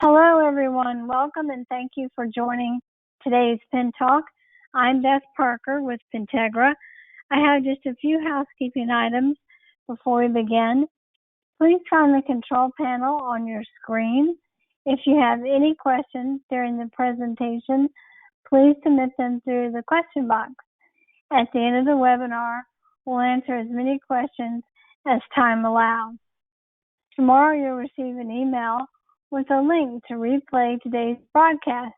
Hello, everyone. Welcome and thank you for joining today's PENTalk. I'm Beth Parker with Pentegra. I have just a few housekeeping items before we begin. Please find the control panel on your screen. If you have any questions during the presentation, please submit them through the question box. At the end of the webinar, we'll answer as many questions as time allows. Tomorrow, you'll receive an email with a link to replay today's broadcast.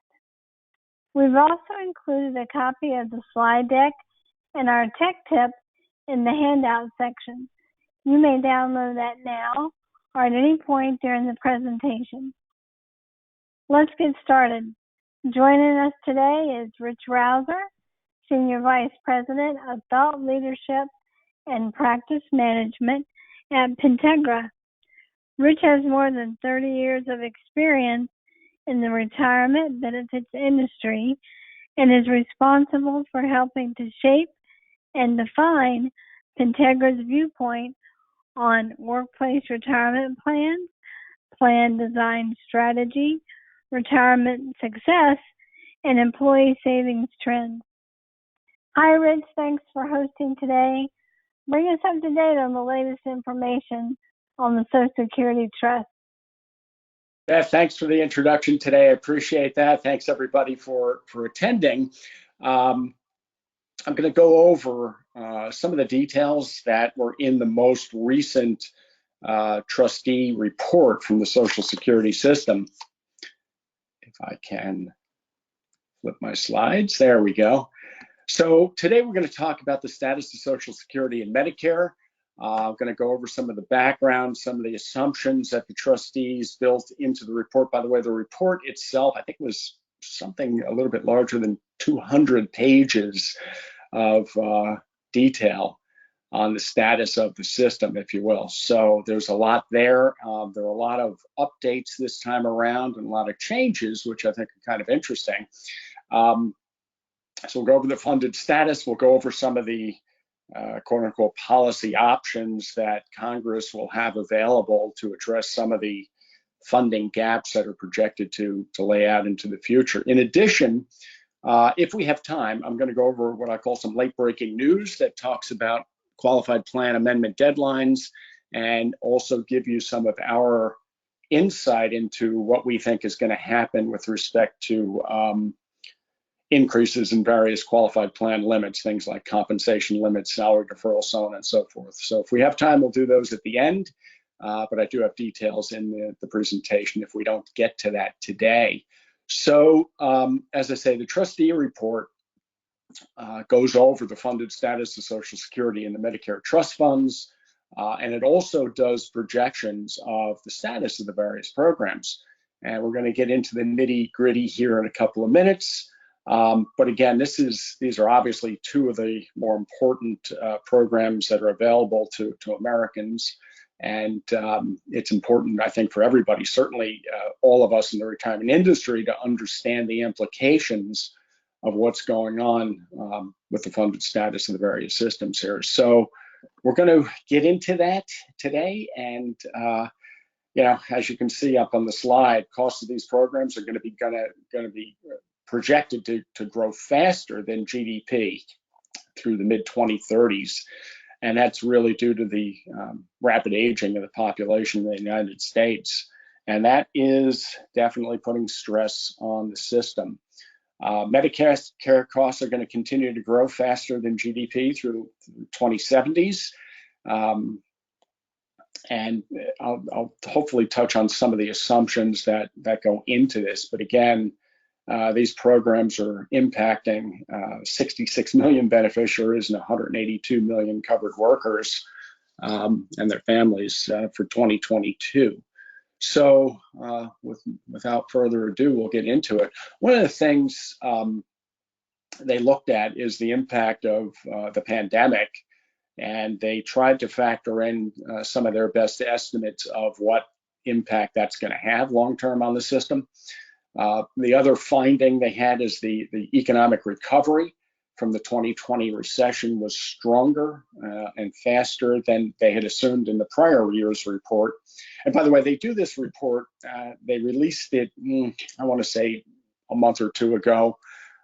We've also included a copy of the slide deck and our tech tip in the handout section. You may download that now or at any point during the presentation. Let's get started. Joining us today is Rich Rouser, Senior Vice President of Thought Leadership and Practice Management at Pentegra. Rich has more than 30 years of experience in the retirement benefits industry and is responsible for helping to shape and define Pentegra's viewpoint on workplace retirement plans, plan design strategy, retirement success, and employee savings trends. Hi, Rich. Thanks for hosting today. Bring us up to date on the latest information on the Social Security Trust. Beth, thanks for the introduction today. I appreciate that. Thanks everybody for attending. I'm going to go over some of the details that were in the most recent trustee report from the Social Security system. If I can flip my slides, there we go. So today we're going to talk about the status of Social Security and Medicare. I'm going to go over some of the background, some of the assumptions that the trustees built into the report. By the way, the report itself, I think, was something a little bit larger than 200 pages of detail on the status of the system, if you will. So there's a lot there. There are a lot of updates this time around and a lot of changes, which I think are kind of interesting. So we'll go over the funded status. We'll go over some of the quote unquote policy options that Congress will have available to address some of the funding gaps that are projected to lay out into the future. In addition, if we have time, I'm going to go over what I call some late breaking news that talks about qualified plan amendment deadlines and also give you some of our insight into what we think is going to happen with respect to increases in various qualified plan limits, things like compensation limits, salary deferral, so on and so forth. So if we have time, we'll do those at the end, but I do have details in the presentation if we don't get to that today. So as I say, the trustee report goes over the funded status of Social Security and the Medicare trust funds, and it also does projections of the status of the various programs. And we're going to get into the nitty-gritty here in a couple of minutes. But again, these are obviously two of the more important programs that are available to Americans. And it's important, I think, for everybody, certainly all of us in the retirement industry, to understand the implications of what's going on with the funded status of the various systems here. So we're going to get into that today. And you know, as you can see up on the slide, costs of these programs are going to be projected to grow faster than GDP through the mid-2030s. And that's really due to the rapid aging of the population in the United States. And that is definitely putting stress on the system. Medicare costs are going to continue to grow faster than GDP through the 2070s. And I'll hopefully touch on some of the assumptions that go into this. But again, these programs are impacting 66 million beneficiaries and 182 million covered workers and their families for 2022. So without further ado, we'll get into it. One of the things they looked at is the impact of the pandemic, and they tried to factor in some of their best estimates of what impact that's going to have long-term on the system. The other finding they had is the economic recovery from the 2020 recession was stronger and faster than they had assumed in the prior year's report. And by the way, they do this report, they released it, I want to say a month or two ago.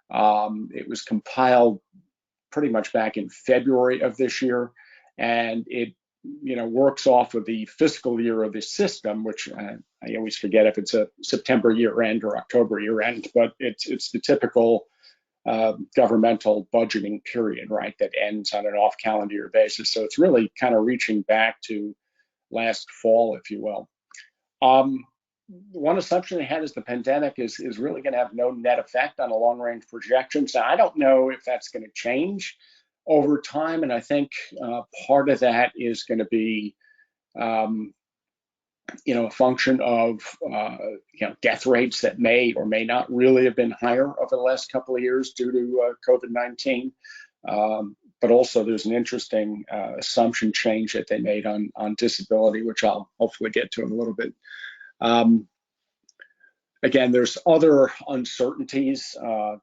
It was compiled pretty much back in February of this year, and it works off of the fiscal year of the system, which I always forget if it's a September year end or October year end, but it's the typical governmental budgeting period, right, that ends on an off calendar year basis. So it's really kind of reaching back to last fall, if you will. One assumption they had is the pandemic is really going to have no net effect on a long range projection. So I don't know if that's going to change over time. And I think part of that is going to be, a function of, death rates that may or may not really have been higher over the last couple of years due to COVID-19. But also there's an interesting assumption change that they made on disability, which I'll hopefully get to in a little bit. Again, there's other uncertainties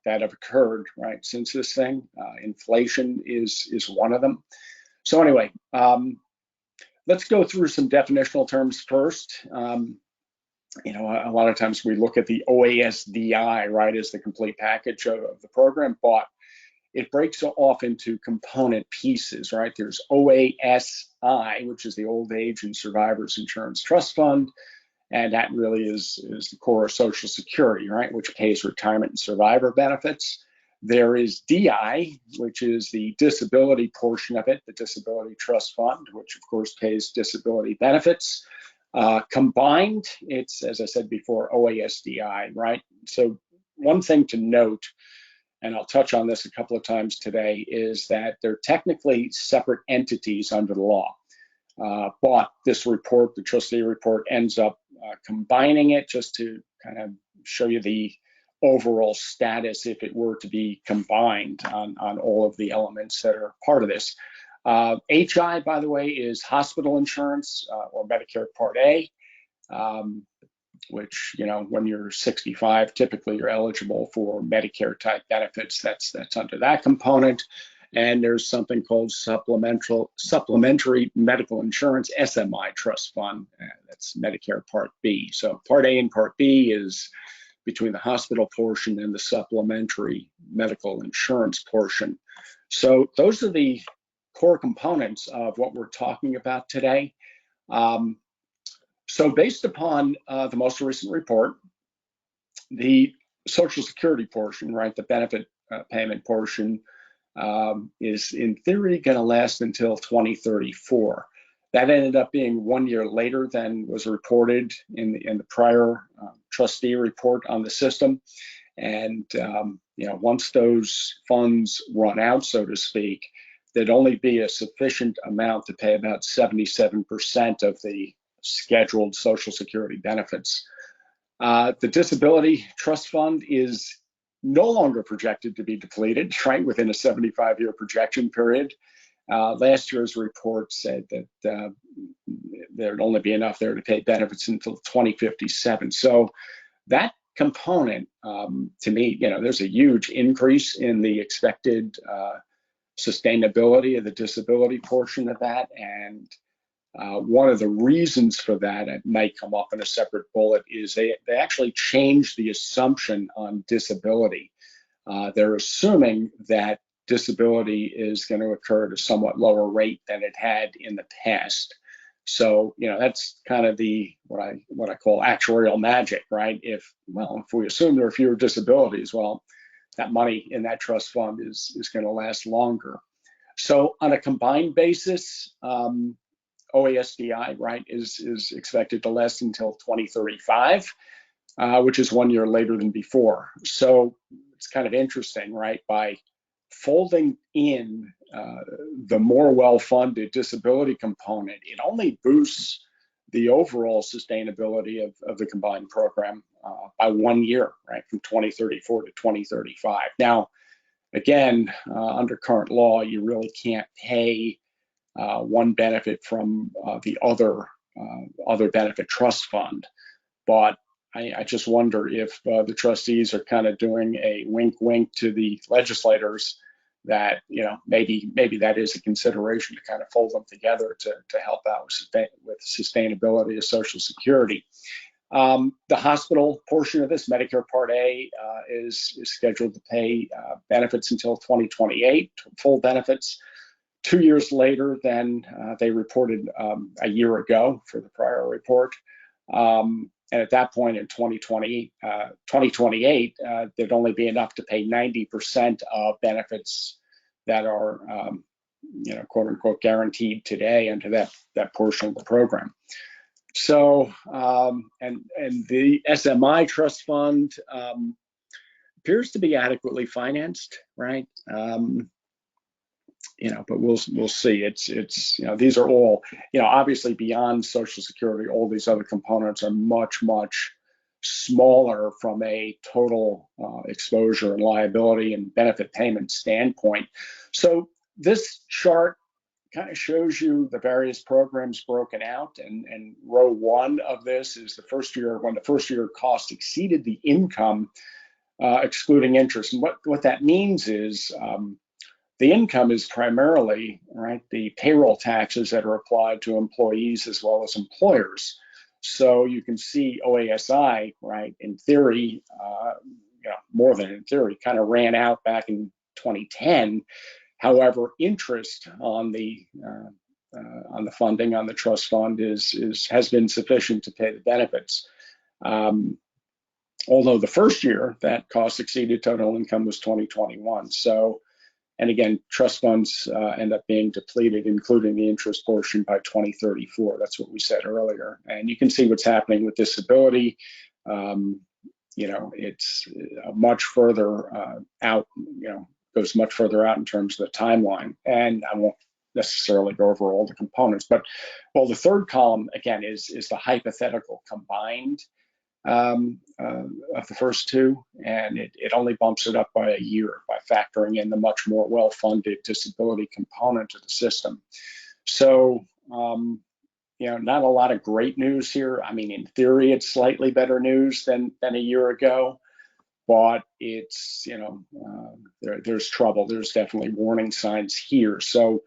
that have occurred, right, since this thing. Inflation is one of them. So anyway, let's go through some definitional terms first. A lot of times we look at the OASDI, right, as the complete package of the program, but it breaks off into component pieces, right? There's OASI, which is the Old Age and Survivors Insurance Trust Fund. And that really is the core of Social Security, right, which pays retirement and survivor benefits. There is DI, which is the disability portion of it, the Disability Trust Fund, which of course pays disability benefits. Combined, it's, as I said before, OASDI, right? So one thing to note, and I'll touch on this a couple of times today, is that they're technically separate entities under the law. But this report, the trustee report, ends up combining it just to kind of show you the overall status if it were to be combined on all of the elements that are part of this. HI, by the way, is hospital insurance or Medicare Part A, which, when you're 65, typically you're eligible for Medicare type benefits. That's under that component. And there's something called Supplementary Medical Insurance, SMI Trust Fund. That's Medicare Part B. So Part A and Part B is between the hospital portion and the supplementary medical insurance portion. So those are the core components of what we're talking about today. So based upon the most recent report, the Social Security portion, right, the benefit payment portion, is in theory going to last until 2034. That ended up being 1 year later than was reported in the prior trustee report on the system. And once those funds run out, so to speak, there'd only be a sufficient amount to pay about 77% of the scheduled Social Security benefits. The Disability Trust Fund is no longer projected to be depleted, right, within a 75-year projection period. Last year's report said that there'd only be enough there to pay benefits until 2057. So that component, to me, there's a huge increase in the expected sustainability of the disability portion of that. And one of the reasons for that, it might come up in a separate bullet, is they actually changed the assumption on disability. They're assuming that disability is going to occur at a somewhat lower rate than it had in the past. So, that's kind of what I call actuarial magic, right? If we assume there are fewer disabilities, well, that money in that trust fund is going to last longer. So on a combined basis, OASDI, right, is expected to last until 2035, which is 1 year later than before. So it's kind of interesting, right? By folding in the more well-funded disability component, it only boosts the overall sustainability of the combined program by 1 year, right, from 2034 to 2035. Now, again, under current law, you really can't pay one benefit from the other benefit trust fund. But I just wonder if the trustees are kind of doing a wink, wink to the legislators that, maybe that is a consideration to kind of fold them together to help out with sustainability of Social Security. The hospital portion of this, Medicare Part A, is scheduled to pay benefits until 2028, full benefits. 2 years later than they reported a year ago for the prior report. And at that point in 2028, there'd only be enough to pay 90% of benefits that are, quote unquote, guaranteed today under that portion of the program. So, and the SMI trust fund appears to be adequately financed, right? But we'll see. It's these are all, obviously beyond Social Security. All these other components are much smaller from a total exposure and liability and benefit payment standpoint. So this chart kind of shows you the various programs broken out, and row one of this is the first year, when the first year cost exceeded the income, excluding interest. And what that means is the income is primarily, right, the payroll taxes that are applied to employees as well as employers. So you can see OASI, right, in theory, more than in theory, kind of ran out back in 2010. However, interest on the funding on the trust fund has been sufficient to pay the benefits. Although the first year that cost exceeded total income was 2021. So, and again, trust funds end up being depleted, including the interest portion, by 2034. That's what we said earlier. And you can see what's happening with disability. It's much further out, goes much further out in terms of the timeline. And I won't necessarily go over all the components, but the third column, again, is the hypothetical combined of the first two, and it only bumps it up by a year by factoring in the much more well-funded disability component of the system. So, not a lot of great news here. I mean, in theory, it's slightly better news than a year ago, but it's, there's trouble. There's definitely warning signs here. So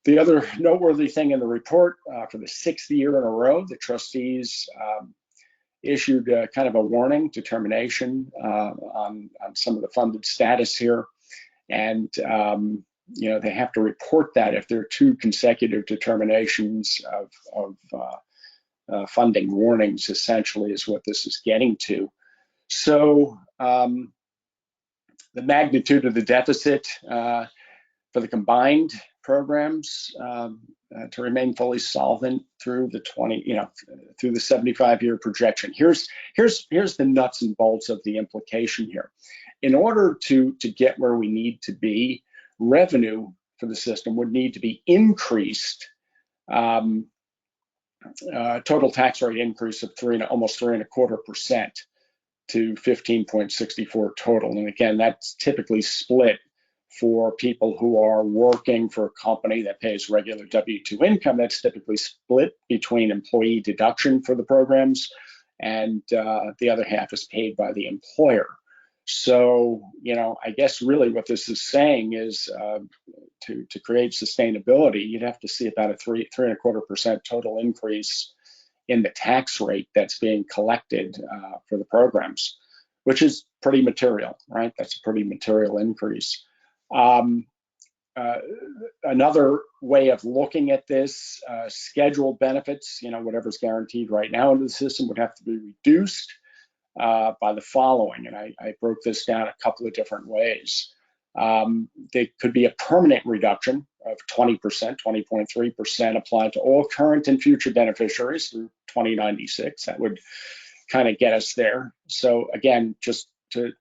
the other noteworthy thing in the report, for the 6th year in a row, the trustees issued kind of a warning determination on some of the funded status here. And, they have to report that if there are 2 consecutive determinations of funding warnings, essentially, is what this is getting to. So the magnitude of the deficit for the combined programs to remain fully solvent through the through the 75-year projection. Here's the nuts and bolts of the implication here. In order to get where we need to be, revenue for the system would need to be increased. Total tax rate increase of almost 3.25% to 15.64 total. And again, that's typically split for people who are working for a company that pays regular W-2 income. That's typically split between employee deduction for the programs, and the other half is paid by the employer. So, I guess really what this is saying is to create sustainability, you'd have to see about a 3.25% total increase in the tax rate that's being collected for the programs, which is pretty material, right? That's a pretty material increase. Another way of looking at this, scheduled benefits, whatever's guaranteed right now into the system would have to be reduced by the following, and I broke this down a couple of different ways. There could be a permanent reduction of 20%, 20.3% applied to all current and future beneficiaries through 2096. That would kind of get us there. So again, just to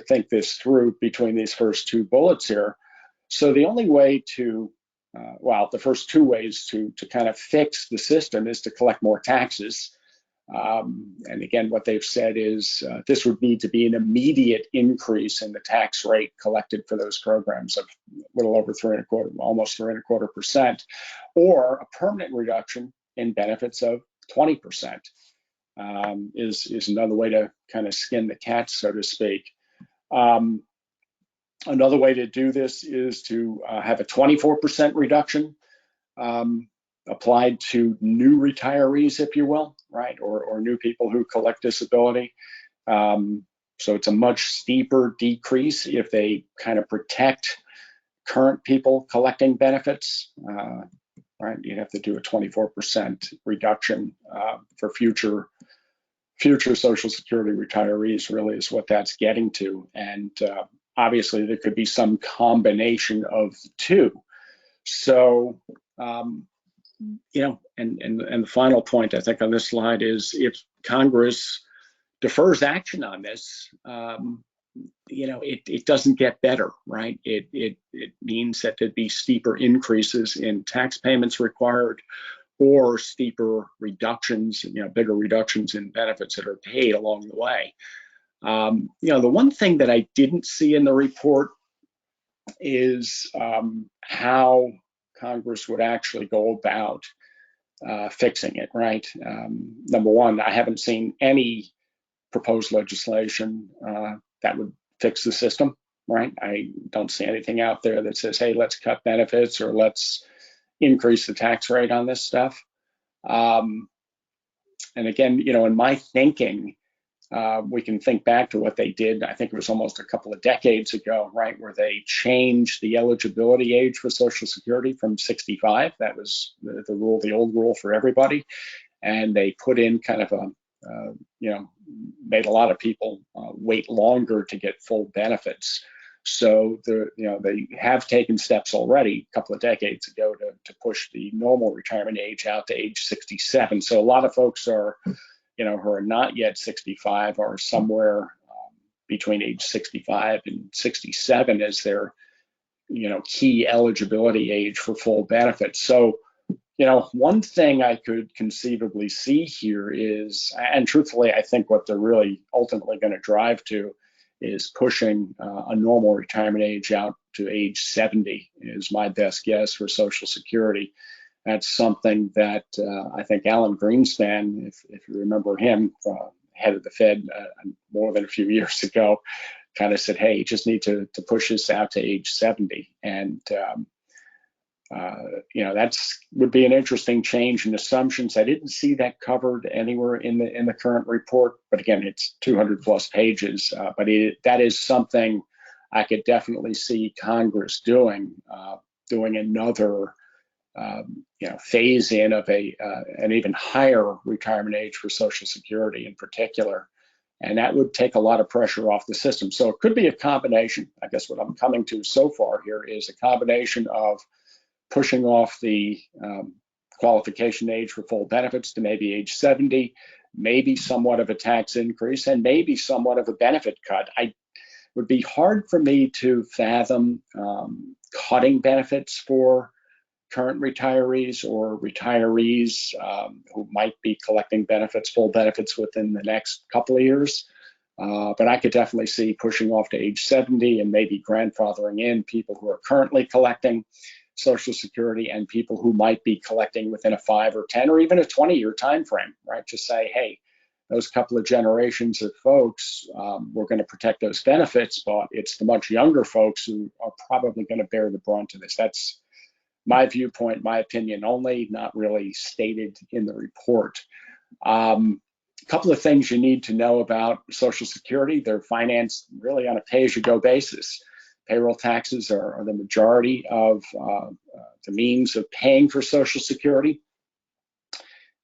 think this through between these first 2 bullets here. So the only way to, the first 2 ways to kind of fix the system is to collect more taxes. And again, what they've said is this would need to be an immediate increase in the tax rate collected for those programs of a little over 3.25%, almost 3.25%, or a permanent reduction in benefits of 20%. Is another way to kind of skin the cat, so to speak. Another way to do this is to have a 24% reduction applied to new retirees, if you will, right, or new people who collect disability. So it's a much steeper decrease if they kind of protect current people collecting benefits, right? You'd have to do a 24% reduction for future Social Security retirees, really is what that's getting to. And obviously there could be some combination of the two. So, you know, and the final point I think on this slide is if Congress defers action on this, you know, it doesn't get better, right? It means that there'd be steeper increases in tax payments required, or steeper reductions, you know, bigger reductions in benefits that are paid along the way. You know, the one thing that I didn't see in the report is how Congress would actually go about fixing it, right? Number one, I haven't seen any proposed legislation that would fix the system, right? I don't see anything out there that says, hey, let's cut benefits or let's increase the tax rate on this stuff. And again, you know, in my thinking, we can think back to what they did. I think it was almost a couple of decades ago, right, where they changed the eligibility age for Social Security from 65. That was the rule, the old rule for everybody. And they put in kind of a, you know, made a lot of people wait longer to get full benefits. So you know, they have taken steps already a couple of decades ago to push the normal retirement age out to age 67. So a lot of folks are, you know, who are not yet 65 are somewhere between age 65 and 67 as their, you know, key eligibility age for full benefits. So, you know, one thing I could conceivably see here is, and truthfully, I think what they're really ultimately going to drive to is pushing a normal retirement age out to age 70 is my best guess for Social Security. That's something that I think Alan Greenspan, if you remember him, head of the Fed more than a few years ago, kind of said, hey, you just need to push this out to age 70. And you know, that's would be an interesting change in assumptions. I didn't see that covered anywhere in the current report, but again, it's 200 plus pages. But that is something I could definitely see Congress doing another you know, phase in of an even higher retirement age for Social Security in particular. And that would take a lot of pressure off the system. So it could be a combination. I guess what I'm coming to so far here is a combination of pushing off the qualification age for full benefits to maybe age 70, maybe somewhat of a tax increase, and maybe somewhat of a benefit cut. It would be hard for me to fathom cutting benefits for current retirees or retirees who might be collecting benefits, full benefits within the next couple of years. But I could definitely see pushing off to age 70 and maybe grandfathering in people who are currently collecting Social Security and people who might be collecting within a 5 or 10 or even a 20-year time frame, right? To say, hey, those couple of generations of folks, we're going to protect those benefits, but it's the much younger folks who are probably going to bear the brunt of this. That's my viewpoint, my opinion only, not really stated in the report. A couple of things you need to know about Social Security. They're financed really on a pay-as-you-go basis. Payroll taxes are the majority of the means of paying for Social Security.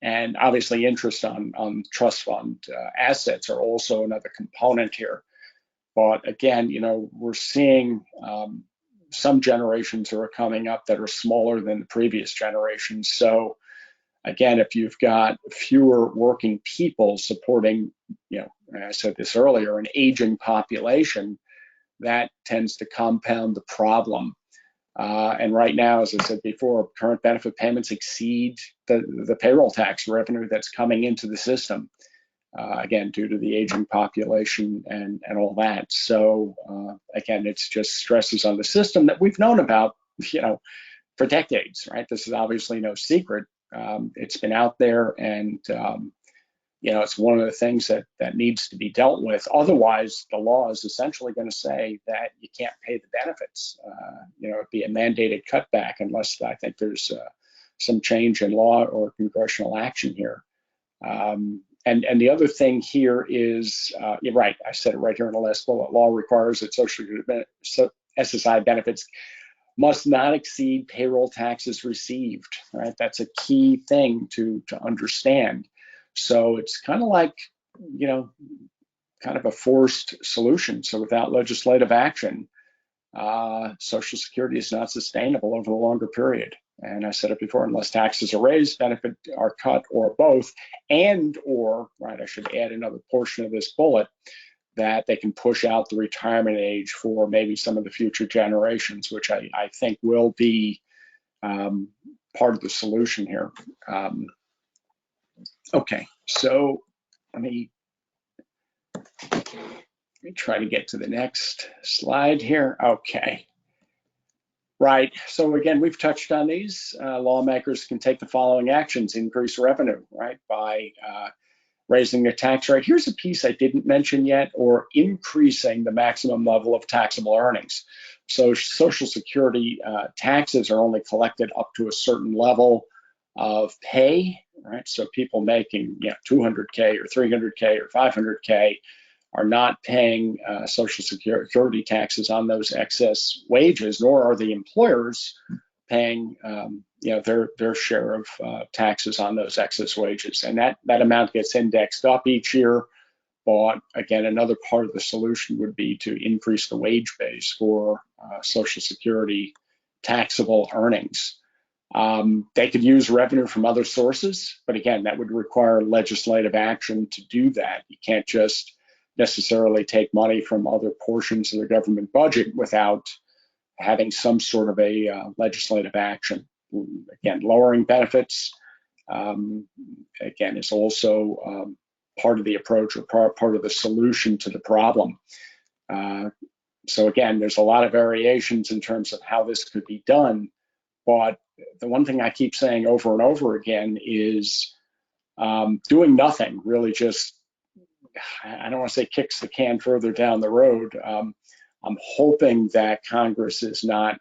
And obviously interest on trust fund assets are also another component here. But again, you know, we're seeing some generations are coming up that are smaller than the previous generations. So again, if you've got fewer working people supporting, you know, I said this earlier, an aging population, that tends to compound the problem. And right now, as I said before, current benefit payments exceed the payroll tax revenue that's coming into the system, again, due to the aging population and all that. So again, it's just stresses on the system that we've known about, you know, for decades, right? This is obviously no secret. It's been out there, and it's one of the things that needs to be dealt with. Otherwise, the law is essentially going to say that you can't pay the benefits. It'd be a mandated cutback unless I think there's some change in law or congressional action here. And the other thing here is, you're right, I said it right here in the last bullet, law requires that SSI benefits must not exceed payroll taxes received, right? That's a key thing to understand. So it's kind of like, kind of a forced solution. So without legislative action, Social Security is not sustainable over the longer period. And I said it before, unless taxes are raised, benefits are cut, or both, or, right, I should add another portion of this bullet, that they can push out the retirement age for maybe some of the future generations, which I think will be part of the solution here. Okay, so let me try to get to the next slide here. Okay. Right. So again, we've touched on these. Lawmakers can take the following actions: increase revenue, right, by raising the tax rate. Here's a piece I didn't mention yet, or increasing the maximum level of taxable earnings. So Social Security taxes are only collected up to a certain level of pay, right? So people making 200K or 300K or 500K are not paying Social Security taxes on those excess wages, nor are the employers paying their share of taxes on those excess wages. And that amount gets indexed up each year. But again, another part of the solution would be to increase the wage base for Social Security taxable earnings. They could use revenue from other sources, but again, that would require legislative action to do that. You can't just necessarily take money from other portions of the government budget without having some sort of a legislative action. Again, lowering benefits, again, is also part of the approach, or part of the solution to the problem. So again, there's a lot of variations in terms of how this could be done, but the one thing I keep saying over and over again is doing nothing really just, I don't want to say kicks the can further down the road. I'm hoping that Congress is not,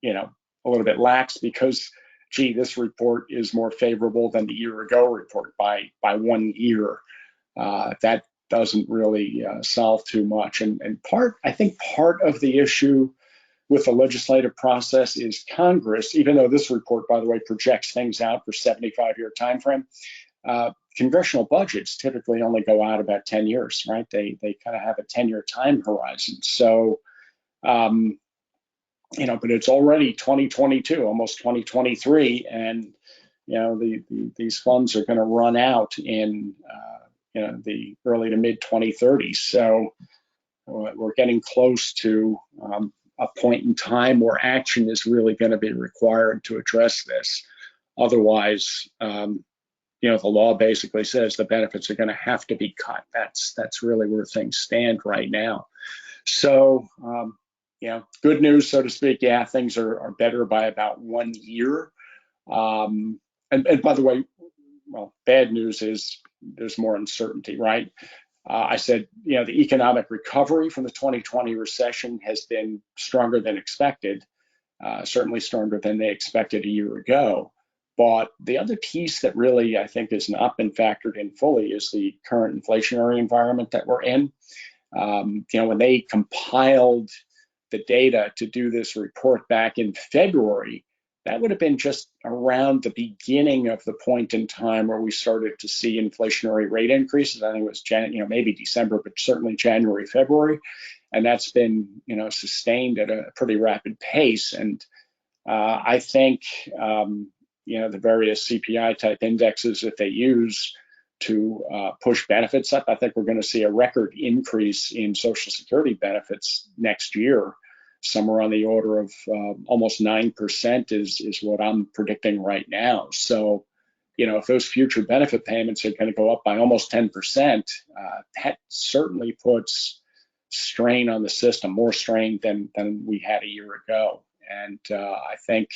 a little bit lax because, gee, this report is more favorable than the year ago report by 1 year. That doesn't really solve too much. And I think part of the issue with the legislative process is Congress, even though this report, by the way, projects things out for 75-year time frame, congressional budgets typically only go out about 10 years, right? They kind of have a 10-year time horizon. So, but it's already 2022, almost 2023, and these funds are going to run out in the early to mid 2030s. So we're getting close to a point in time where action is really going to be required to address this. Otherwise, the law basically says the benefits are going to have to be cut. That's really where things stand right now. So, good news, so to speak. Yeah, things are better by about 1 year. And by the way, well, bad news is there's more uncertainty, right? I said, the economic recovery from the 2020 recession has been stronger than expected, certainly stronger than they expected a year ago. But the other piece that really, I think, has not been factored in fully is the current inflationary environment that we're in. When they compiled the data to do this report back in February, that would have been just around the beginning of the point in time where we started to see inflationary rate increases. I think it was maybe December, but certainly January, February, and that's been sustained at a pretty rapid pace. And I think the various CPI type indexes that they use to push benefits up, I think we're going to see a record increase in Social Security benefits next year. Somewhere on the order of almost 9% is what I'm predicting right now. So, if those future benefit payments are going to go up by almost 10%, that certainly puts strain on the system, more strain than we had a year ago. And I think,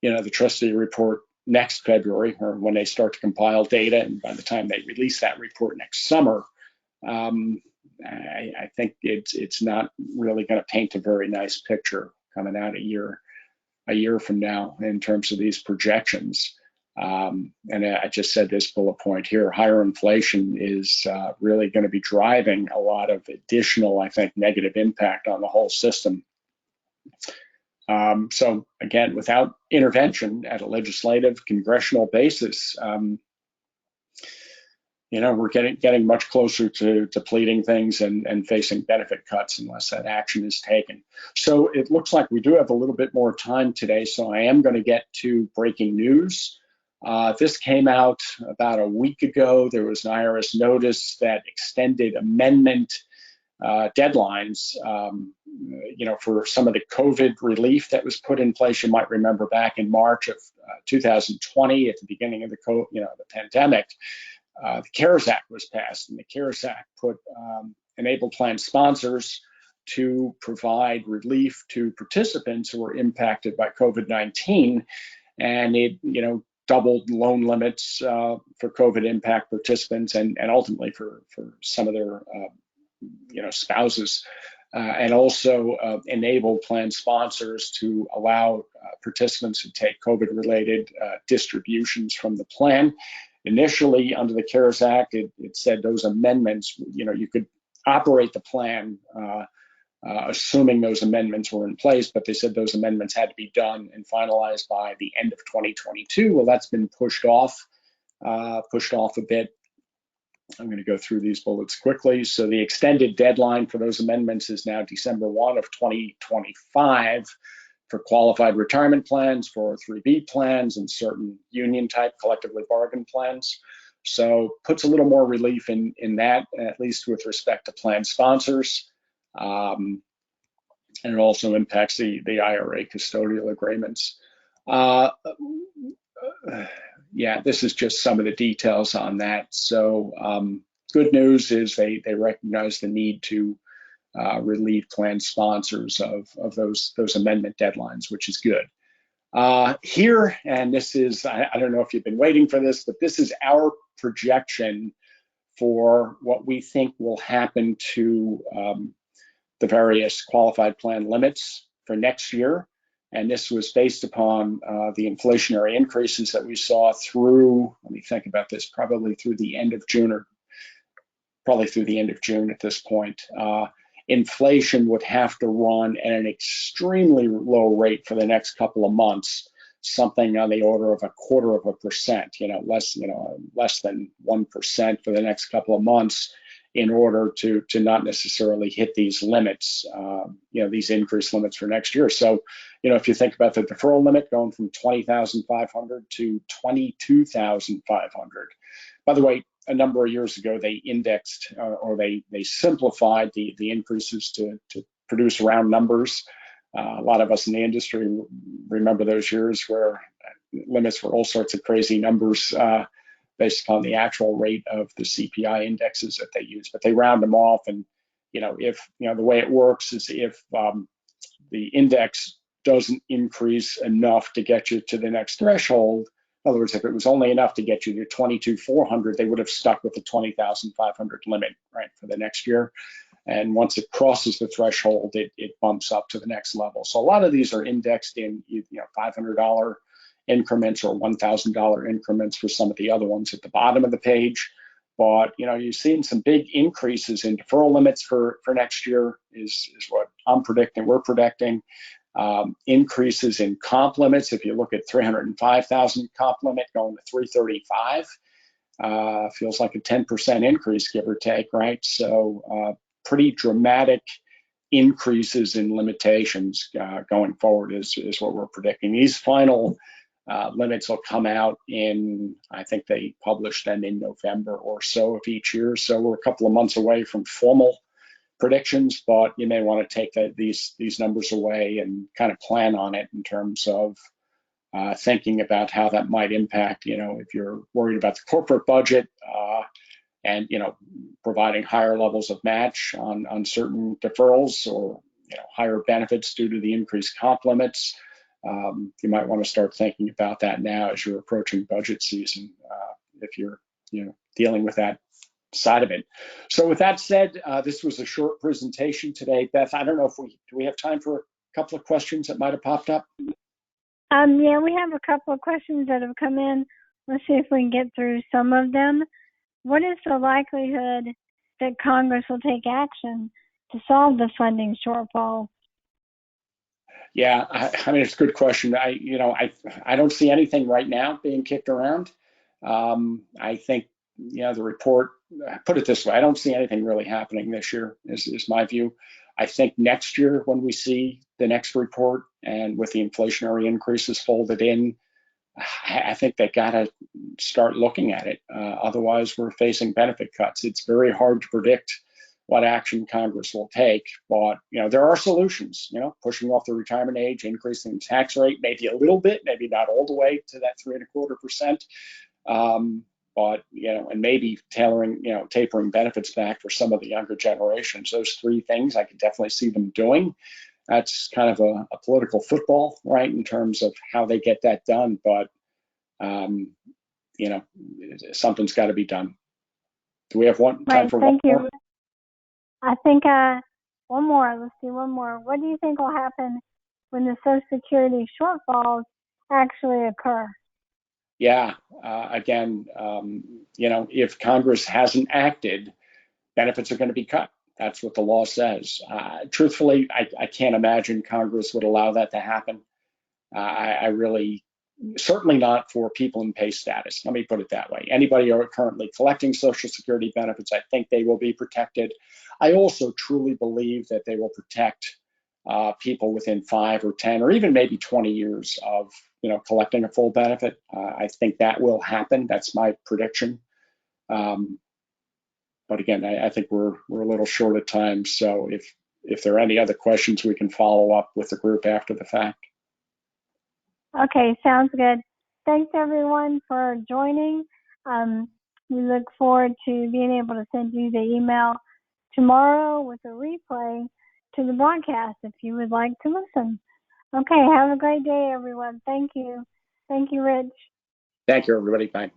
the trustee report next February, or when they start to compile data, and by the time they release that report next summer, I think it's not really going to paint a very nice picture coming out a year from now in terms of these projections. And I just said this bullet point here: higher inflation is really going to be driving a lot of additional, I think, negative impact on the whole system. So again, without intervention at a legislative, congressional basis, we're getting much closer to depleting things and facing benefit cuts unless that action is taken. So it looks like we do have a little bit more time today, so I am going to get to breaking news. This came out about a week ago. There was an IRS notice that extended amendment deadlines, for some of the COVID relief that was put in place. You might remember back in March of 2020, at the beginning of the pandemic, the CARES Act was passed, and the CARES Act enabled plan sponsors to provide relief to participants who were impacted by COVID-19, and it, doubled loan limits for COVID impact participants, and ultimately for some of their, spouses, and also enabled plan sponsors to allow participants to take COVID-related distributions from the plan. Initially, under the CARES Act, it said those amendments, you could operate the plan assuming those amendments were in place, but they said those amendments had to be done and finalized by the end of 2022. Well, that's been pushed off a bit. I'm going to go through these bullets quickly. So the extended deadline for those amendments is now December 1 of 2025 for qualified retirement plans, 403B plans, and certain union-type collectively bargained plans. So puts a little more relief in that, at least with respect to plan sponsors. And it also impacts the IRA custodial agreements. Yeah, this is just some of the details on that. So good news is they recognize the need to relieve plan sponsors of those amendment deadlines, which is good. Here, and this is, I don't know if you've been waiting for this, but this is our projection for what we think will happen to the various qualified plan limits for next year. And this was based upon the inflationary increases that we saw through, let me think about this, probably through the end of June, or probably through the end of June at this point. Inflation would have to run at an extremely low rate for the next couple of months, something on the order of 0.25%, less than 1% for the next couple of months, in order to not necessarily hit these limits, these increased limits for next year. So, if you think about the deferral limit going from 20,500 to 22,500. By the way, a number of years ago, they indexed or they simplified the increases to produce round numbers. A lot of us in the industry remember those years where limits were all sorts of crazy numbers based upon the actual rate of the CPI indexes that they use, but they round them off. And, if, the way it works is if the index doesn't increase enough to get you to the next threshold, in other words, if it was only enough to get you to 22,400, they would have stuck with the 20,500 limit, right, for the next year. And once it crosses the threshold, it bumps up to the next level. So a lot of these are indexed in, $500 increments or $1,000 increments for some of the other ones at the bottom of the page. But, you're seeing some big increases in deferral limits for next year is what I'm predicting, we're predicting. Increases in comp limits. If you look at 305,000 comp limit going to 335, feels like a 10% increase, give or take, right? So pretty dramatic increases in limitations going forward is what we're predicting. These final limits will come out in, I think they publish them in November or so of each year. So we're a couple of months away from formal predictions, but you may want to take these numbers away and kind of plan on it in terms of thinking about how that might impact, if you're worried about the corporate budget and, providing higher levels of match on certain deferrals, or, higher benefits due to the increased comp limits. you might want to start thinking about that now as you're approaching budget season, if you're dealing with that side of it. So with that said, this was a short presentation today. Beth, I don't know if do we have time for a couple of questions that might have popped up? Yeah, we have a couple of questions that have come in. Let's see if we can get through some of them. What is the likelihood that Congress will take action to solve the funding shortfall? Yeah, I mean, it's a good question. I don't see anything right now being kicked around. I think, the report, put it this way, I don't see anything really happening this year is my view. I think next year when we see the next report and with the inflationary increases folded in, I think they got to start looking at it. Otherwise, we're facing benefit cuts. It's very hard to predict what action Congress will take, but there are solutions. Pushing off the retirement age, increasing the tax rate, maybe a little bit, maybe not all the way to that 3.25%. But and maybe tailoring, tapering benefits back for some of the younger generations. Those three things I could definitely see them doing. That's kind of a political football, right, in terms of how they get that done. But something's got to be done. Do we have time for one more? I think one more. Let's see, one more. What do you think will happen when the Social Security shortfalls actually occur? Yeah, again, if Congress hasn't acted, benefits are going to be cut. That's what the law says. Truthfully, I can't imagine Congress would allow that to happen. I really, certainly not for people in pay status. Let me put it that way. Anybody who are currently collecting Social Security benefits, I think they will be protected. I also truly believe that they will protect people within 5 or 10 or even maybe 20 years of collecting a full benefit. I think that will happen. That's my prediction. But again, I think we're a little short of time. So if there are any other questions, we can follow up with the group after the fact. Okay, sounds good. Thanks everyone for joining. We look forward to being able to send you the email tomorrow with a replay to the broadcast if you would like to listen. Okay, have a great day, everyone. Thank you. Thank you, Rich. Thank you, everybody. Bye.